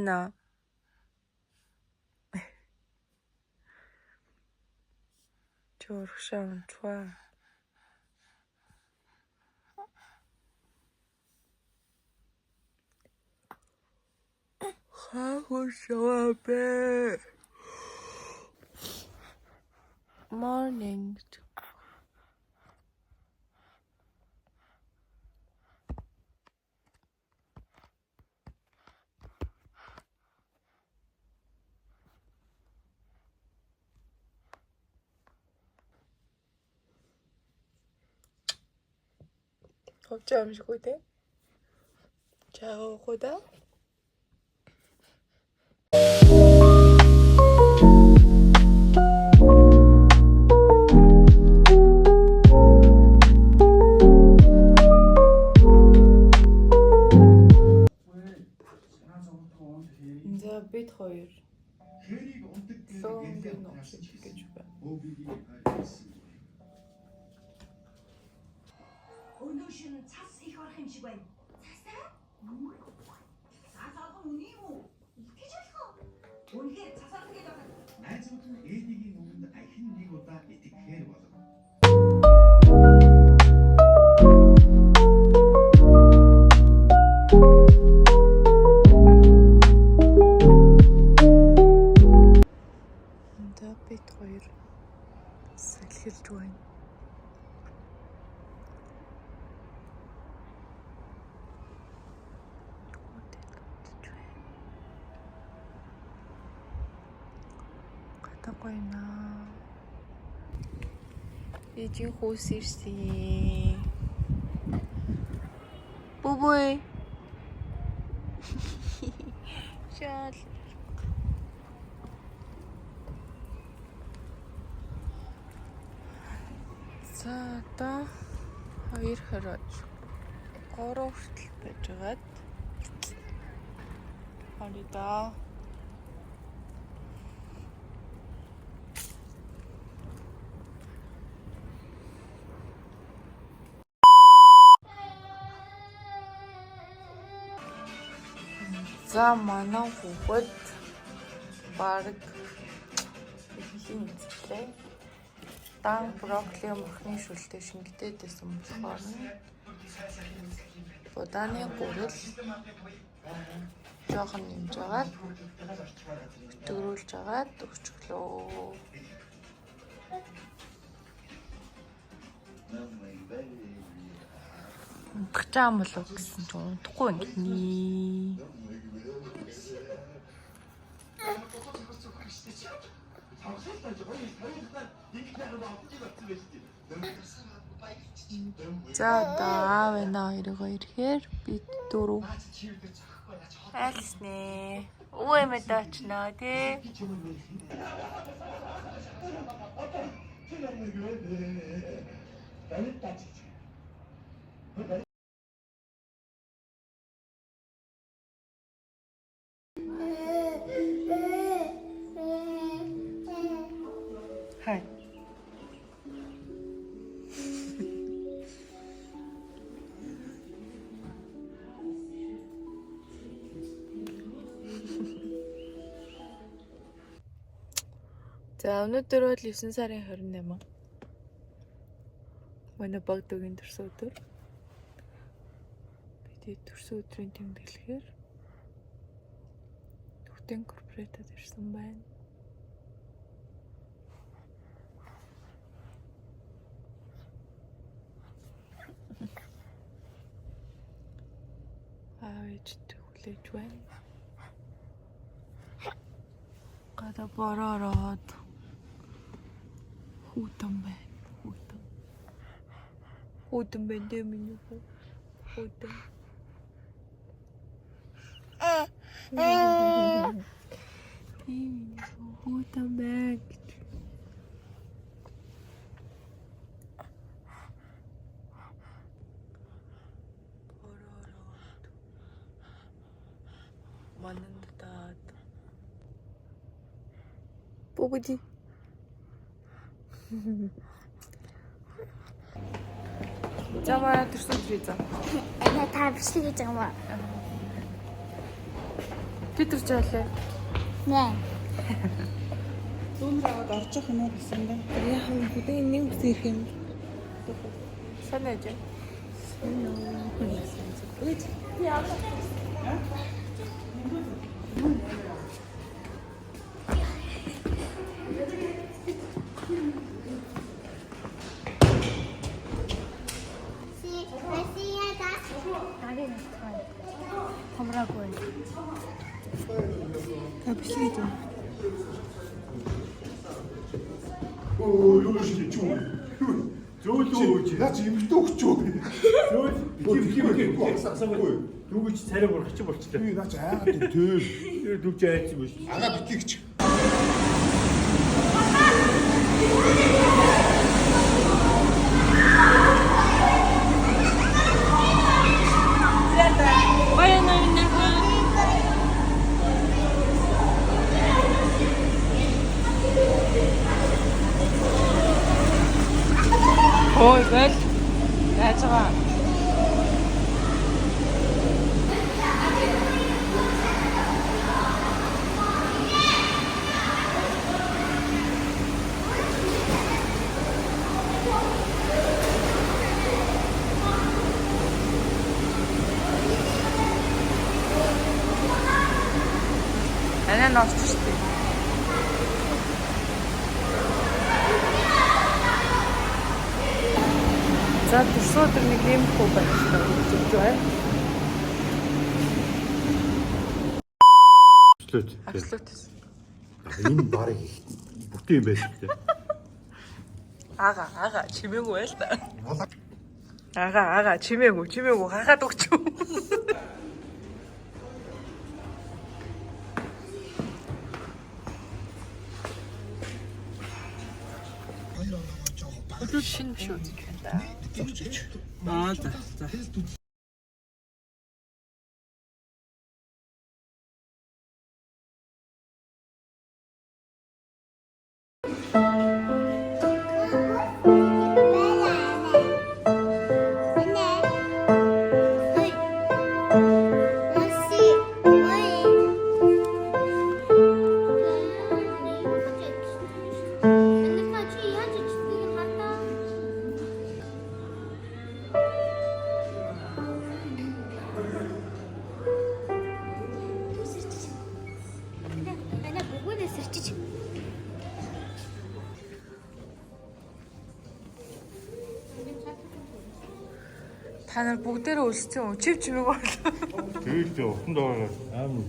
있나? 저렇게 좋아. 하고 싶어. Morning. 걱정하시고 돼? 자고다. 이제 비트코인 썬긴 없이 비켜주면. Өнөөшин цас их орох юм шиг байна. Цасаа? Цас орох нь үний юу? Итгэж болох уу? Үнэхээр цас орох гээд байна. Найзууд нь Эдигийн өмнөд ахин нэг удаа итгэхээр болов. За бит хоёр салхилж байна. Гадаггүйна. Ижин хүүс ирсэн. Бубой. Шал. За одоо 2:20 3 хүртэл байж байгаад харидаа. За манай хүүхэд баг хийцлээ. Дан брокколи махны шүлтэй шингэтэй дэсэн болохоор бодааны гурил жоохон нэмж агаад өтгөрүүлж агаад өчглөө. Гчаам болов гэсэн ч унтахгүй ингэний. За аав хоёроо ирэхээр бид дөрөв айлснэ. Өвөө эмээд очноо тий. Хай. За өнөөдөр бол 9 сарын 28. Манай Багдуугийн төрсөн өдөр. Бид төрсөн өдрийн тэмдэглэхээр Төвтэн корпоратад ирсэн байна. Ээжтэй хүлээж байна. Гадаа бороод хутам байна. Хутам байна миний хутам. Хутам байна. Манандаад Бубуди. Замаа төрсөн үгүй зам. Эна та биш гэж юм аа. Тэд жаалаа. Нэ. Дүүнэр аваад орж явах юм уу гэсэн бэ? Яг нь бүдэн нэг үс ирэх юм. Сайн ээж. Хамраагүй. Та бичлэг юм. Юу шиг ч юм. Зөөлөө наач имэгтэй өгч юу. Зөөл асаагүй. Дүүгч царай бургач болчихлоо. би наач айгаад төөл. Тэр дүүгч айцсан биш. Ага битгийч. Ой, бэл. Яаж байгаа? Анаа носч штий. За төсөөдөр нэг юм хөө байна. Зүгтэй. Absolut. Absolut. Энэ барыг бүтэн байсан гэдэг. Ага чимээгүй байл та. Ага чимээгүй хахаад өгч юм. Шин биш үү та. Аа за. Та нар бүгдээрээ өлссөн үү? Чив чимээг болоо. Тэгээд усан доор аим.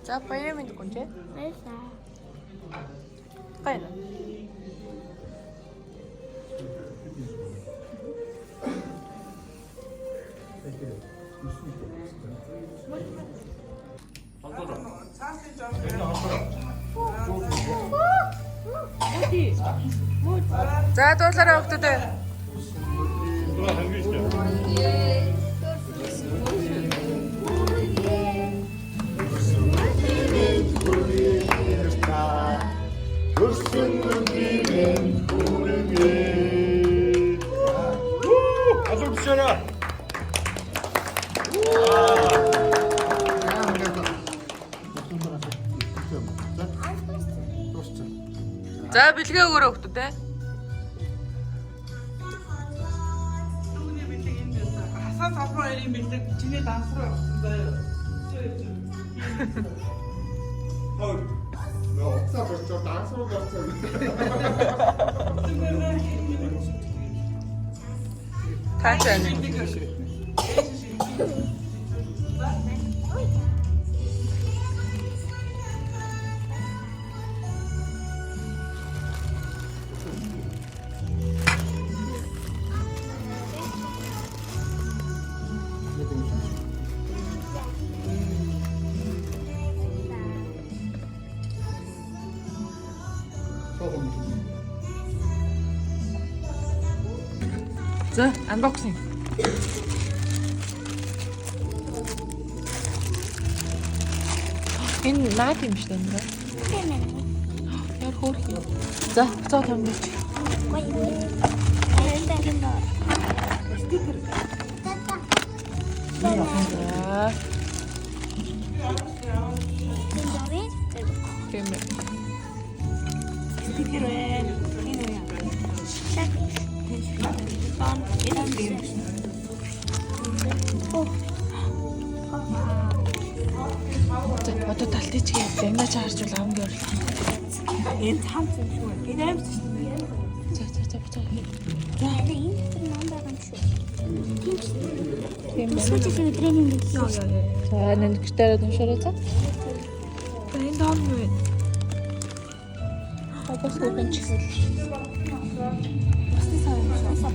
За баярын мэнд гүнжээ. Баярлалаа. Гайна. За дуулаарай өгтөдөө. Това хангиш. Азуу бишара. За бэлгээ өгөөрэй өгтөдөө. Хасаа завруу хоёрын бэлэг чиний данс руу явсан заяа. Оцаа болчоо данс руу гарцаа. Таачаа. За, unboxing. Энэ наад юм шүү дээ. Яар хөөх юм. За, цаа томдооч. Ой. За. Тийм ээ. Стикер байна. Энэ үе. Дан энэ юм. Одоо талтичгээ ингэж харжуул хамгийн өөр. Энэ цаан юм шүү. Энэ аим шүү. За бутаа. Тийм ээ. Сүүчийн тренинг хийх. За нэгтэй уншаарай за. Энэ дом юу вэ? Хагас өгөн чигсэл. Басны сайн юм шүү.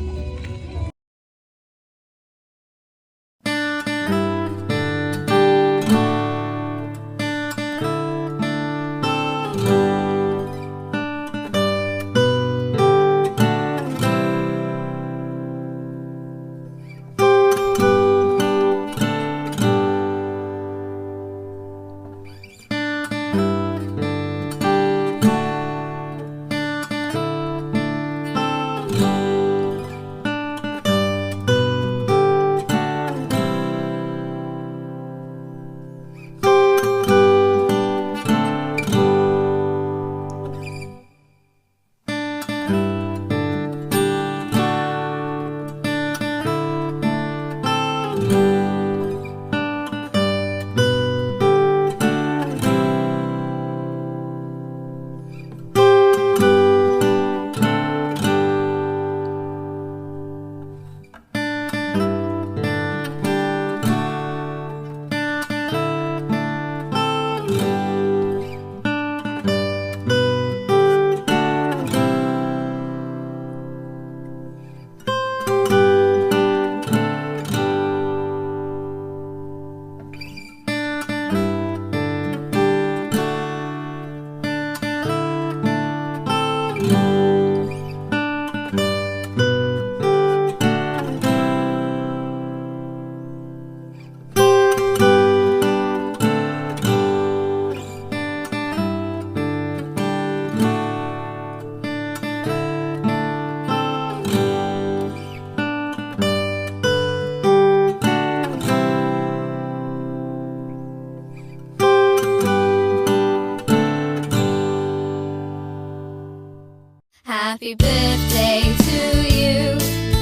Happy birthday to you.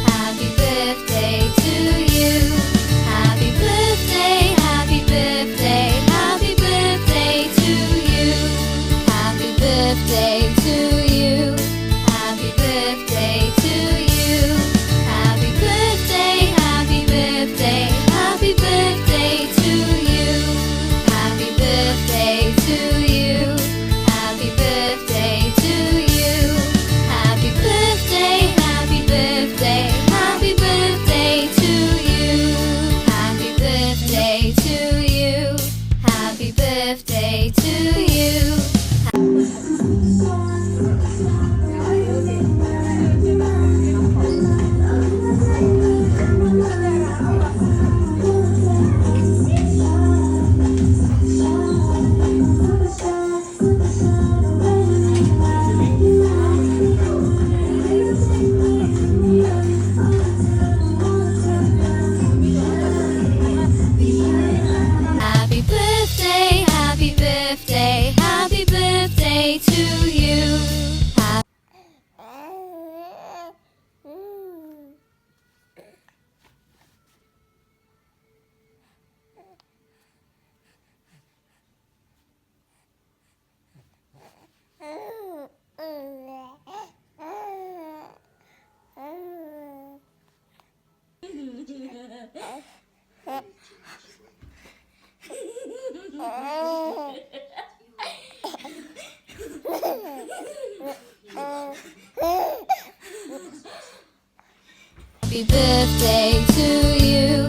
Happy birthday to you. Happy birthday, happy birthday, happy birthday to you. Happy birthday to you. Happy birthday to you. Happy birthday, happy birthday, happy birthday to you. Happy birthday to you. Happy birthday to you. Happy birthday, happy birthday, happy birthday to you. Happy birthday to you. Happy birthday to you. Happy birthday, happy birthday, happy birthday to you. Happy birthday to you.